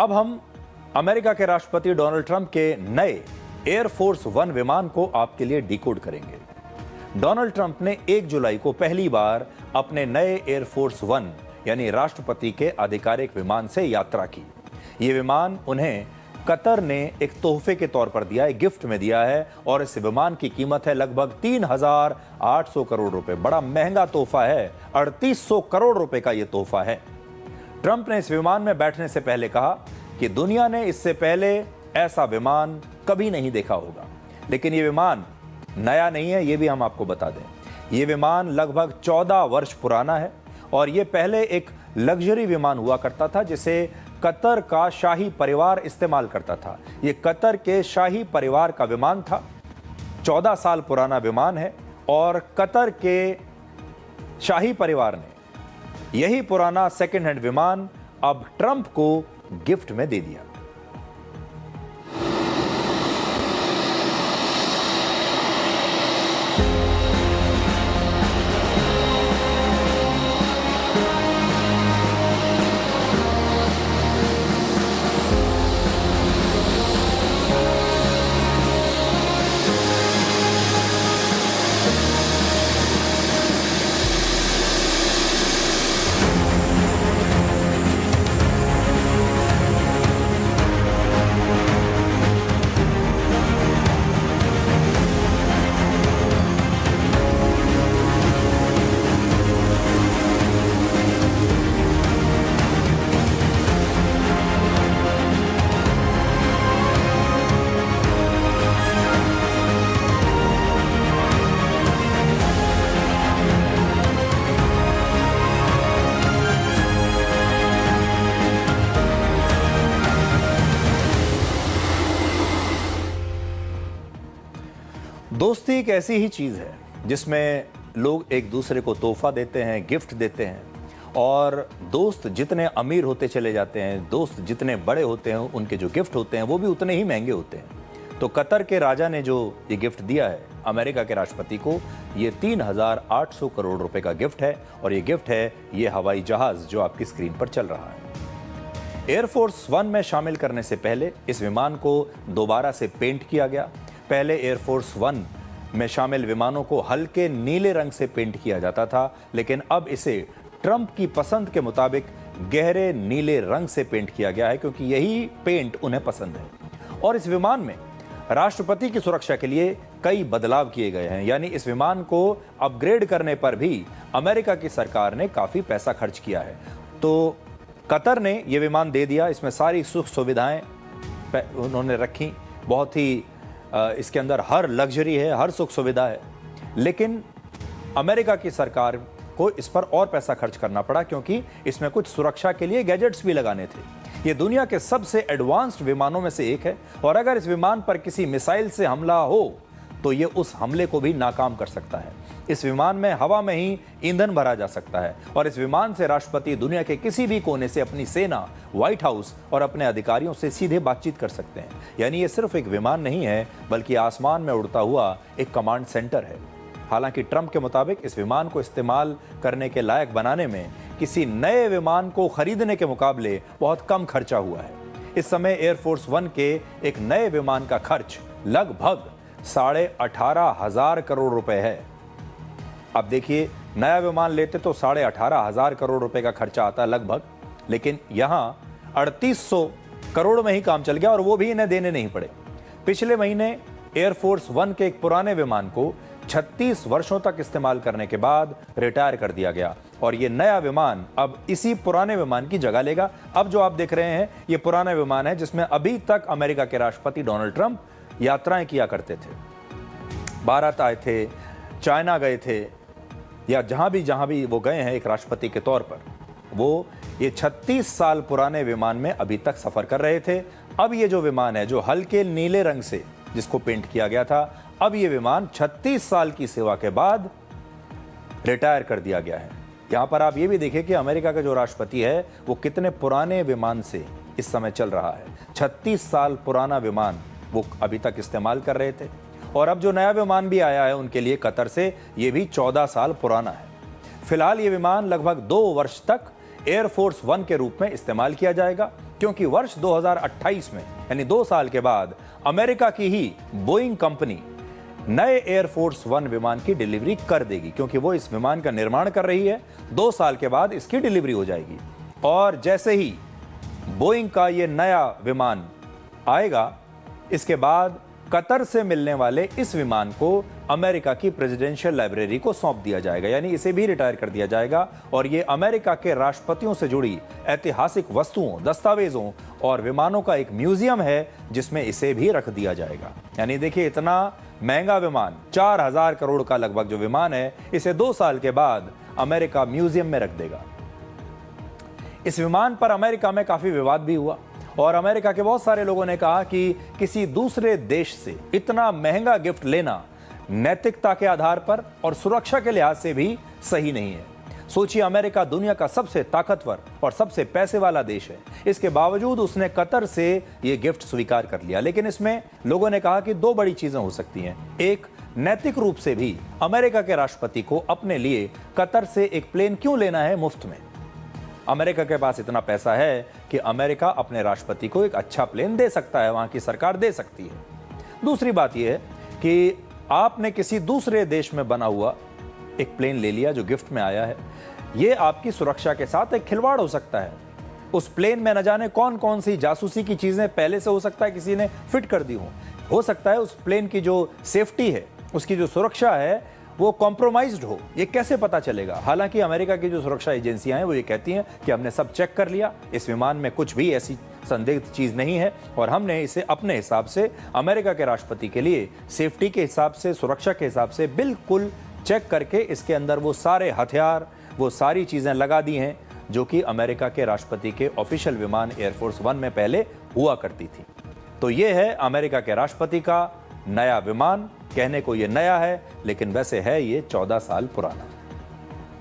अब हम अमेरिका के राष्ट्रपति डोनाल्ड ट्रंप के नए एयरफोर्स वन विमान को आपके लिए डिकोड करेंगे। डोनाल्ड ट्रंप ने 1 जुलाई को पहली बार अपने नए एयरफोर्स वन यानी राष्ट्रपति के आधिकारिक विमान से यात्रा की। यह विमान उन्हें कतर ने एक तोहफे के तौर पर दिया है, गिफ्ट में दिया है, और इस विमान की कीमत है लगभग 3,800 करोड़ रुपए। बड़ा महंगा तोहफा है, 3800 करोड़ रुपए का यह तोहफा है। ट्रंप ने इस विमान में बैठने से पहले कहा कि दुनिया ने इससे पहले ऐसा विमान कभी नहीं देखा होगा। लेकिन यह विमान नया नहीं है, यह भी हम आपको बता दें। यह विमान लगभग 14 वर्ष पुराना है और यह पहले एक लग्जरी विमान हुआ करता था जिसे कतर का शाही परिवार इस्तेमाल करता था। यह कतर के शाही परिवार का विमान था। 14 साल पुराना विमान है और कतर के शाही परिवार ने यही पुराना सेकेंड हैंड विमान अब ट्रंप को गिफ्ट में दे दिया। दोस्ती एक ऐसी ही चीज है जिसमें लोग एक दूसरे को तोहफा देते हैं, गिफ्ट देते हैं, और दोस्त जितने अमीर होते चले जाते हैं, दोस्त जितने बड़े होते हैं, उनके जो गिफ्ट होते हैं वो भी उतने ही महंगे होते हैं। तो कतर के राजा ने जो ये गिफ्ट दिया है अमेरिका के राष्ट्रपति को, ये 3,800 करोड़ रुपए का गिफ्ट है, और ये गिफ्ट है ये हवाई जहाज जो आपकी स्क्रीन पर चल रहा है। एयरफोर्स वन में शामिल करने से पहले इस विमान को दोबारा से पेंट किया गया। पहले एयरफोर्स वन में शामिल विमानों को हल्के नीले रंग से पेंट किया जाता था, लेकिन अब इसे ट्रंप की पसंद के मुताबिक गहरे नीले रंग से पेंट किया गया है, क्योंकि यही पेंट उन्हें पसंद है। और इस विमान में राष्ट्रपति की सुरक्षा के लिए कई बदलाव किए गए हैं, यानी इस विमान को अपग्रेड करने पर भी अमेरिका की सरकार ने काफी पैसा खर्च किया है। तो कतर ने यह विमान दे दिया, इसमें सारी सुख सुविधाएं उन्होंने रखी, बहुत ही इसके अंदर हर लग्जरी है, हर सुख सुविधा है। लेकिन अमेरिका की सरकार को इस पर और पैसा खर्च करना पड़ा, क्योंकि इसमें कुछ सुरक्षा के लिए गैजेट्स भी लगाने थे। ये दुनिया के सबसे एडवांस्ड विमानों में से एक है, और अगर इस विमान पर किसी मिसाइल से हमला हो तो ये उस हमले को भी नाकाम कर सकता है। इस विमान में हवा में ही ईंधन भरा जा सकता है, और इस विमान से राष्ट्रपति दुनिया के किसी भी कोने से अपनी सेना, व्हाइट हाउस और अपने अधिकारियों से सीधे बातचीत कर सकते हैं। यानी ये सिर्फ एक विमान नहीं है, बल्कि आसमान में उड़ता हुआ एक कमांड सेंटर है। हालांकि ट्रंप के मुताबिक इस विमान को इस्तेमाल करने के लायक बनाने में किसी नए विमान को खरीदने के मुकाबले बहुत कम खर्चा हुआ है। इस समय एयरफोर्स वन के एक नए विमान का खर्च लगभग 18,500 करोड़ रुपए है। अब देखिए, नया विमान लेते तो 18,500 करोड़ रुपए का खर्चा आता है लगभग, लेकिन यहां 3800 करोड़ में ही काम चल गया, और वो भी इन्हें देने नहीं पड़े। पिछले महीने एयरफोर्स वन के एक पुराने विमान को 36 वर्षों तक इस्तेमाल करने के बाद रिटायर कर दिया गया, और ये नया विमान अब इसी पुराने विमान की जगह लेगा। अब जो आप देख रहे हैं ये पुराना विमान है जिसमें अभी तक अमेरिका के राष्ट्रपति डोनाल्ड ट्रंप यात्राएं किया करते थे। भारत आए थे, चाइना गए थे, या जहां भी वो गए हैं एक राष्ट्रपति के तौर पर, वो ये 36 साल पुराने विमान में अभी तक सफर कर रहे थे। अब ये जो विमान है, जो हल्के नीले रंग से जिसको पेंट किया गया था, अब ये विमान 36 साल की सेवा के बाद रिटायर कर दिया गया है। यहां पर आप ये भी देखिए कि अमेरिका का जो राष्ट्रपति है वो कितने पुराने विमान से इस समय चल रहा है। 36 साल पुराना विमान वो अभी तक इस्तेमाल कर रहे थे, और अब जो नया विमान भी आया है उनके लिए कतर से, ये भी 14 साल पुराना है। फिलहाल ये विमान लगभग 2 वर्ष तक एयरफोर्स वन के रूप में इस्तेमाल किया जाएगा, क्योंकि वर्ष 2028 में यानी 2 साल के बाद अमेरिका की ही बोइंग कंपनी नए एयरफोर्स 1 विमान की डिलीवरी कर देगी, क्योंकि वो इस विमान का निर्माण कर रही है। 2 साल के बाद इसकी डिलीवरी हो जाएगी और जैसे ही बोइंग का ये नया विमान आएगा, इसके बाद कतर से मिलने वाले इस विमान को अमेरिका की प्रेसिडेंशियल लाइब्रेरी को सौंप दिया जाएगा, यानी इसे भी रिटायर कर दिया जाएगा और ये अमेरिका के राष्ट्रपतियों से जुड़ी ऐतिहासिक वस्तुओं, दस्तावेजों और विमानों का एक म्यूजियम है जिसमें इसे भी रख दिया जाएगा। यानी देखिए, इतना महंगा विमान, 4000 करोड़ का लगभग जो विमान है, इसे 2 साल के बाद अमेरिका म्यूजियम में रख देगा। इस विमान पर अमेरिका में काफी विवाद भी हुआ और अमेरिका के बहुत सारे लोगों ने कहा कि किसी दूसरे देश से इतना महंगा गिफ्ट लेना नैतिकता के आधार पर और सुरक्षा के लिहाज से भी सही नहीं है। सोचिए, अमेरिका दुनिया का सबसे ताकतवर और सबसे पैसे वाला देश है, इसके बावजूद उसने कतर से यह गिफ्ट स्वीकार कर लिया। लेकिन इसमें लोगों ने कहा कि 2 बड़ी चीजें हो सकती हैं। एक, नैतिक रूप से भी अमेरिका के राष्ट्रपति को अपने लिए कतर से एक प्लेन क्यों लेना है मुफ्त में? अमेरिका के पास इतना पैसा है कि अमेरिका अपने राष्ट्रपति को एक अच्छा प्लेन दे सकता है, वहां की सरकार दे सकती है। दूसरी बात यह है कि आपने किसी दूसरे देश में बना हुआ एक प्लेन ले लिया जो गिफ्ट में आया है, यह आपकी सुरक्षा के साथ एक खिलवाड़ हो सकता है। उस प्लेन में न जाने कौन कौन सी जासूसी की चीजें पहले से हो सकता है किसी ने फिट कर दी हो सकता है उस प्लेन की जो सेफ्टी है, उसकी जो सुरक्षा है, वो कॉम्प्रोमाइज्ड हो। ये कैसे पता चलेगा? हालांकि अमेरिका की जो सुरक्षा एजेंसियां हैं वो ये कहती हैं कि हमने सब चेक कर लिया, इस विमान में कुछ भी ऐसी संदिग्ध चीज नहीं है और हमने इसे अपने हिसाब से अमेरिका के राष्ट्रपति के लिए सेफ्टी के हिसाब से, सुरक्षा के हिसाब से बिल्कुल चेक करके इसके अंदर वो सारे हथियार, वो सारी चीजें लगा दी हैं जो कि अमेरिका के राष्ट्रपति के ऑफिशियल विमान एयरफोर्स 1 में पहले हुआ करती थी। तो ये है अमेरिका के राष्ट्रपति का नया विमान। कहने को ये नया है, लेकिन वैसे है ये 14 साल पुराना।